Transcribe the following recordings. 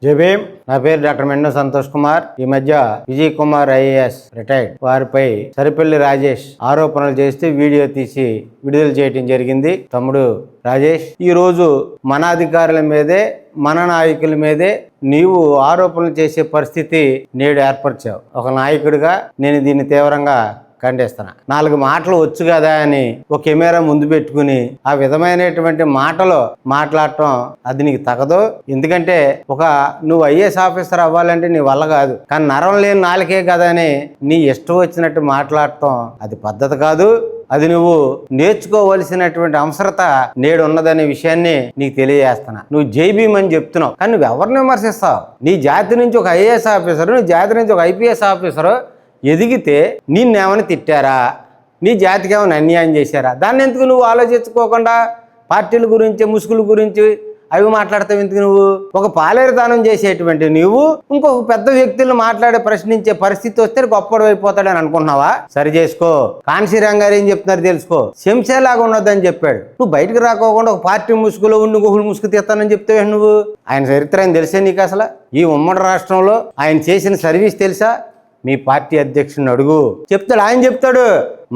జై భీమ్. నా పేరు డాక్టర్ మెండో సంతోష్ కుమార్. ఈ మధ్య విజయ్ కుమార్ ఐఏఎస్ రిటైర్డ్ వారిపై సరిపల్లి రాజేష్ ఆరోపణలు చేస్తే వీడియో తీసి విడుదల చేయడం జరిగింది. తమ్ముడు రాజేష్, ఈ రోజు మన అధికారుల మీదే మన నాయకుల మీదే నీవు ఆరోపణలు చేసే పరిస్థితి నేడు ఏర్పరిచావు. ఒక నాయకుడిగా నేను దీన్ని తీవ్రంగా ఖండిస్తున్నా. 4 మాటలు వచ్చు కదా అని ఒక కెమెరా ముందు పెట్టుకుని ఆ విధమైనటువంటి మాటలు మాట్లాడటం అది నీకు తగదు. ఎందుకంటే నువ్వు ఐఏఎస్ ఆఫీసర్ అవ్వాలంటే నీ వల్ల కాదు. కానీ నరం లేని నాలుకే కదా అని నీ ఇష్టం వచ్చినట్టు మాట్లాడటం అది పద్ధతి కాదు. అది నువ్వు నేర్చుకోవలసినటువంటి అవసరత నేడు ఉన్నదనే విషయాన్ని నీకు తెలియజేస్తున్నా. నువ్వు జై భీమ్ అని చెప్తున్నావు, కానీ నువ్వు ఎవరిని విమర్శిస్తావు? నీ జాతి నుంచి ఒక ఐఏఎస్ ఆఫీసరు, నీ జాతి నుంచి ఒక ఐపీఎస్ ఆఫీసరు ఎదిగితే నిన్నేమని తిట్టారా? నీ జాతికి ఏమైనా అన్యాయం చేశారా? దాన్ని ఎందుకు నువ్వు ఆలోచించుకోకుండా పార్టీల గురించి, ముసుగుల గురించి అవి మాట్లాడతావు? ఎందుకు నువ్వు ఒక పాలేరుదానం చేసేటువంటి నువ్వు ఇంకొక పెద్ద వ్యక్తులను మాట్లాడే ప్రశ్నించే పరిస్థితి వస్తే గొప్పడు అయిపోతాడని అనుకుంటున్నావా? సరి చేసుకో. కాన్సీరామ్ గారు ఏం చెప్తున్నారు తెలుసుకో. శంసేలాగా ఉన్నదని చెప్పాడు. నువ్వు బయటకు రాకోకుండా ఒక పార్టీ ముసుగులో ఉండి ఇంకొకరు ముసుగు తీస్తానని చెప్తావే నువ్వు. ఆయన చరిత్ర ఆయన తెలిసే నీకు? అసలు ఈ ఉమ్మడి రాష్ట్రంలో ఆయన చేసిన సర్వీస్ తెలుసా? మీ పార్టీ అధ్యక్షుడిని అడుగు, చెప్తాడు. ఆయన చెప్తాడు.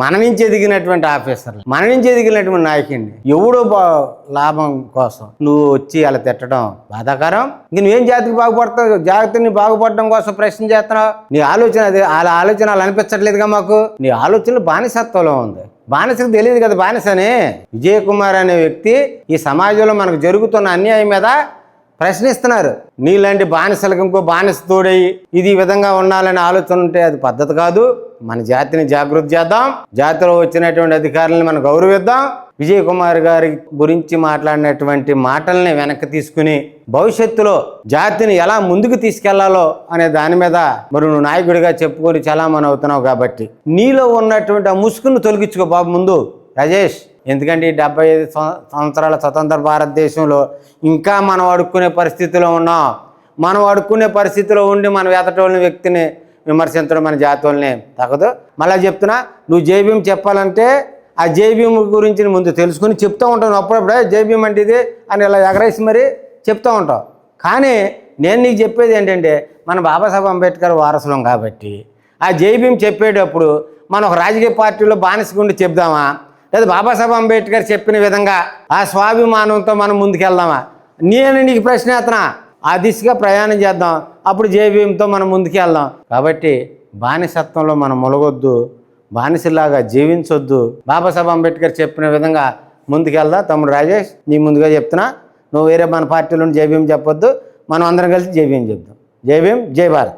మన నుంచి ఎదిగినటువంటి ఆఫీసర్లు, మన నుంచి ఎదిగినటువంటి నాయకుడిని ఎవడో లాభం కోసం నువ్వు వచ్చి అలా తిట్టడం బాధాకరం. ఇంక నువ్వేం జాతికి బాగుపడతావు? జాతిని బాగుపడడం కోసం ప్రశ్న చేస్తున్నావు. నీ ఆలోచన అది వాళ్ళ ఆలోచన అలా అనిపించట్లేదుగా మాకు. నీ ఆలోచనలు బానిసత్వంలో ఉంది. బానిసకు తెలియదు కదా బానిస అని. విజయ్ కుమార్ అనే వ్యక్తి ఈ సమాజంలో మనకు జరుగుతున్న అన్యాయం మీద ప్రశ్నిస్తున్నారు. నీలాంటి బానిసలకు ఇంకో బానిస తోడయి ఇది ఈ విధంగా ఉండాలనే ఆలోచన ఉంటే అది పద్ధతి కాదు. మన జాతిని జాగృతి చేద్దాం. జాతిలో వచ్చినటువంటి అధికారులను మనం గౌరవిద్దాం. విజయ్ కుమార్ గారి గురించి మాట్లాడినటువంటి మాటల్ని వెనక్కి తీసుకుని భవిష్యత్తులో జాతిని ఎలా ముందుకు తీసుకెళ్లాలో అనే దాని మీద మరి నువ్వు నాయకుడిగా చెప్పుకొని చలామణి అవుతున్నావు. కాబట్టి నీలో ఉన్నటువంటి ఆ ముసుగును తొలగించుకో బాబు ముందు రాజేష్. ఎందుకంటే ఈ 75 సంవత్సరాల స్వతంత్ర భారతదేశంలో ఇంకా మనం అడుక్కునే పరిస్థితిలో ఉన్నాం. మనం అడుక్కునే పరిస్థితిలో ఉండి మనం ఎదటోళ్ళని వ్యక్తిని విమర్శించడం మన జాతి వాళ్ళని తగదు. మళ్ళీ చెప్తున్నా, నువ్వు జై భీమ్ చెప్పాలంటే ఆ జై భీమ్ గురించి ముందు తెలుసుకుని చెప్తూ ఉంటావు. అప్పుడప్పుడే జై భీమ్ అంటే ఇది అని ఇలా ఎగరేసి మరి చెప్తూ ఉంటావు. కానీ నేను నీకు చెప్పేది ఏంటంటే, మన బాబాసాహెబ్ అంబేద్కర్ వారసులం కాబట్టి ఆ జై భీమ్ చెప్పేటప్పుడు మనం ఒక రాజకీయ పార్టీలో బానిసగుండి చెప్దామా, లేదా బాబాసాహెబ్ అంబేద్కర్ చెప్పిన విధంగా ఆ స్వాభిమానంతో మనం ముందుకెళ్దామా? నేను నీకు ప్రశ్న వేస్తున్నా. ఆ దిశగా ప్రయాణం చేద్దాం. అప్పుడు జై భీమ్తో మనం ముందుకెళ్దాం. కాబట్టి బానిసత్వంలో మనం మొలగొద్దు, బానిసలాగా జీవించొద్దు. బాబాసాహెబ్ అంబేద్కర్ చెప్పిన విధంగా ముందుకెళ్దాం. తమ్ముడు రాజేష్, నీ ముందుగా చెప్తున్నా, నువ్వు వేరే మన పార్టీలో జై భీమ్ చెప్పొద్దు. మనం అందరం కలిసి జై భీమ్ చెప్దాం. జై భీమ్, జై భారత్.